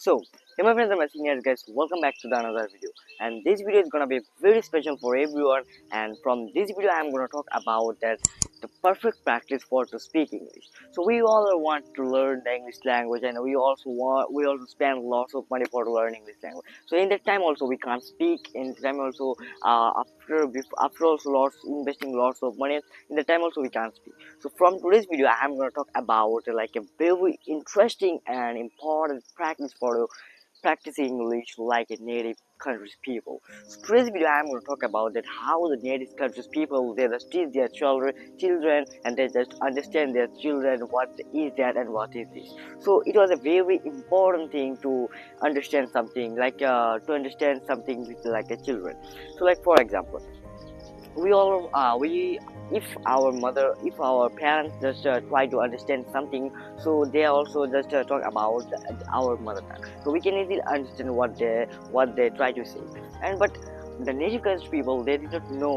So, hey my friends and my seniors guys, welcome back to the another video. And this video is gonna be very special for everyone. And from this video, I'm gonna talk about that the perfect practice for to speak English. So we all want to learn the English language, and we also spend lots of money for learning English language. So in that time also we can't speak. In the time also after also lots investing lots of money. In the time also we can't speak. So from today's video, I'm gonna talk about like a very interesting and important practice for practicing English like a native country's people. So today's video, I'm going to talk about that how the native country's people they just teach their children, and they just understand their children what is that and what is this. So it was a very important thing to understand something to understand something with like a children. So like for example, we if our parents just try to understand something, so they also just talk about our mother tongue, so we can easily understand what they try to say. And but the native country people, they did not know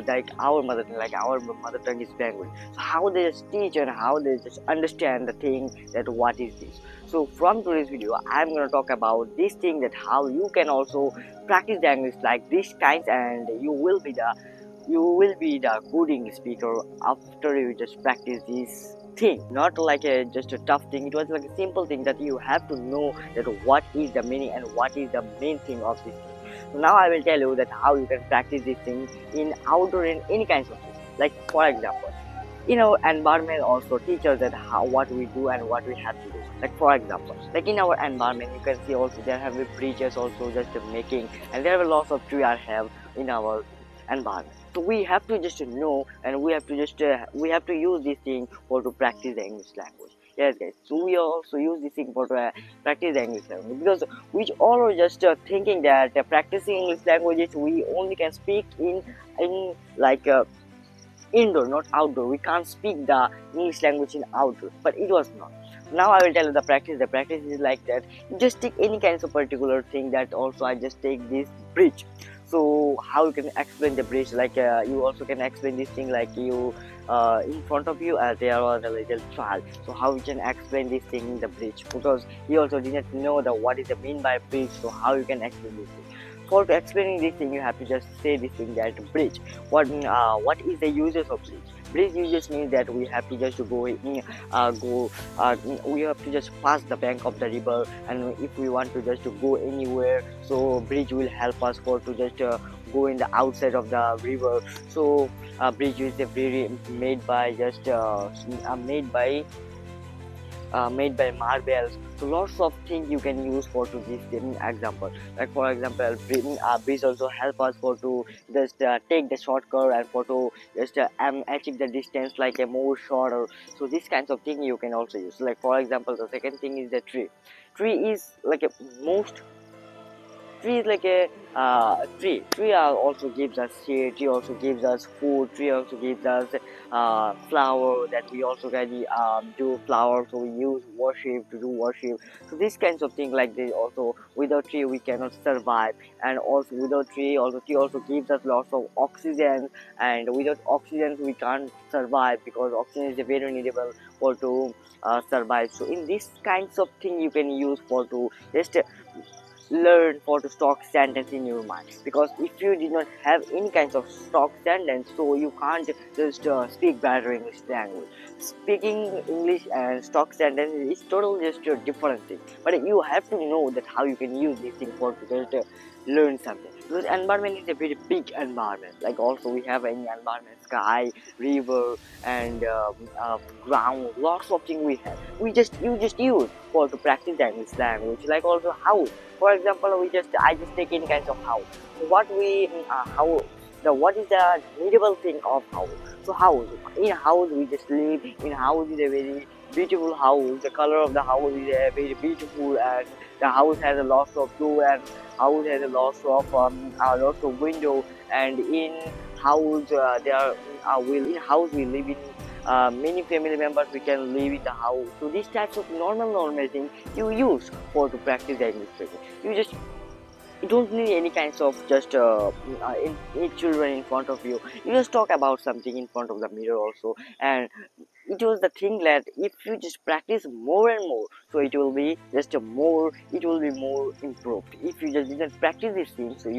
like our mother tongue, like our mother tongue is Bengali. So how they just teach and how they just understand the thing that what is this. So from today's video, I'm going to talk about this thing, that how you can also practice the English like this kinds, and you will be the good English speaker after you just practice this thing. Not like a just a tough thing. It was like a simple thing that you have to know that what is the meaning and what is the main thing of this thing. So now I will tell you that how you can practice this thing in outdoor in any kinds of things. Like for example, environment also teaches that how what we do and what we have to do. Like for example, like in our environment you can see also there have bridges also just making, and there are lots of trees are have in our environment. So we have to just know, and we have to use this thing for to practice the English language. Yes guys, so we also use this thing for to practice the English language, because we all are just thinking that practicing English languages we only can speak in like indoor, not outdoor. We can't speak the English language in outdoor, but it was not. Now I will tell you the practice. The practice is like that. You just take any kinds of particular thing. That also I just take this bridge. So how you can explain the bridge? Like you also can explain this thing like you in front of you there was a little child. So how you can explain this thing in the bridge, because he also didn't know the what is the mean by bridge. So how you can explain this thing? For explaining this thing, you have to just say this thing that bridge. What is the uses of bridge? Bridge uses means that we have to just go in, go we have to just pass the bank of the river, and if we want to just to go anywhere, so bridge will help us for to just go in the outside of the river. So bridge is a very made by marbles. So lots of things you can use for to this example. Like for example, bridge also help us for to just take the shortcut and for to just achieve the distance like a more shorter. So these kinds of thing you can also use. Like for example, the second thing is the tree. Tree is like a most tree is like a tree also gives us shade. Tree also gives us food. Tree also gives us flower that we also can do flower, so we use worship to do worship. So these kinds of things like this also, without tree we cannot survive. And also without tree also gives us lots of oxygen, and without oxygen we can't survive, because oxygen is a very needable for to survive. So in these kinds of thing you can use for to just learn for to stock sentence in your mind, because if you did not have any kinds of stock sentence, so you can't just speak better English language. Speaking English and stock sentence is totally just a different thing, but you have to know that how you can use this thing for to just learn something, because environment is a very big environment. Like also we have any environment, sky, river, and ground, lots of things we have. You just use for to practice the English language. Like also house, for example, I just take any kinds of house. So how the what is the needable thing of house? So house, in house we just live. In house is a very beautiful house. The color of the house is a very beautiful, and the house has a lot of door, and house has a lots of window. And in house in house we live in many family members we can live in the house. So these types of normal things you use for to practice the English speaking. You don't need any kinds of just in children in front of you. You just talk about something in front of the mirror also, and it was the thing that if you just practice more and more, so it will be just a more, it will be more improved. If you just didn't practice these things, so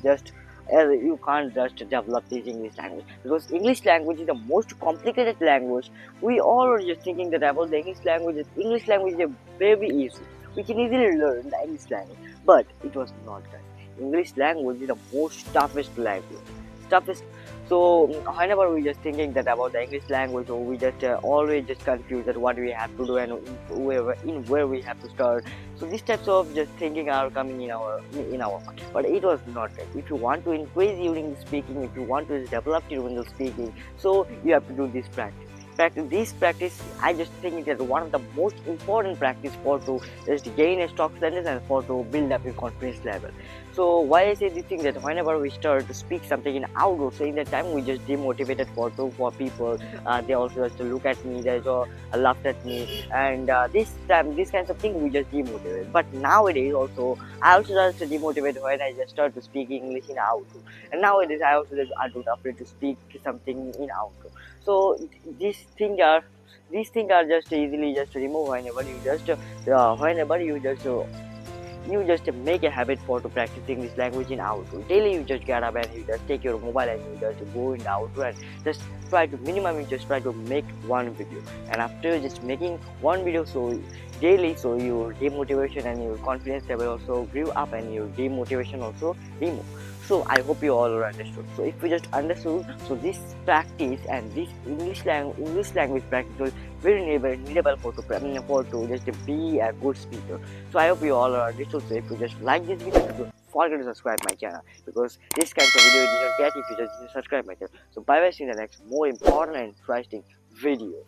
just you can't just develop this English language, because English language is the most complicated language. We all are just thinking that about the English language is very easy, we can easily learn the English language, but it was not that. English language is the most toughest language, toughest. So whenever we just thinking that about the English language, or we just always just confused that what we have to do and where we have to start. So these types of just thinking are coming in our mind. But it was not that. If you want to increase your English speaking, if you want to develop your English speaking, so you have to do this practice. This practice, I just think that one of the most important practice for to just gain a stock sentence and for to build up your confidence level. So why I say this thing, that whenever we start to speak something in outdoor, so in that time we just demotivated for people. They also just look at me, they just laughed at me, and this time this kinds of thing we just demotivate. But nowadays also I also just demotivate when I just start to speak English in outdoor, and nowadays I also just are not afraid to speak something in outdoor. So these things are just easily just removed whenever you just make a habit for to practicing this language in outdoor. Daily you just get up and you just take your mobile and you just go in the outdoor and just try to minimum, you just try to make one video, and after just making one video so daily, so your demotivation and your confidence level also grew up and your demotivation also removed. So I hope you all understood. So if you just understood, so this practice and this English language practice was very needable for to just be a good speaker. So I hope you all are understood. So if you just like this video, don't forget to subscribe my channel, because this kind of video you don't get if you just subscribe my channel. So bye bye, see you in the next more important and interesting video.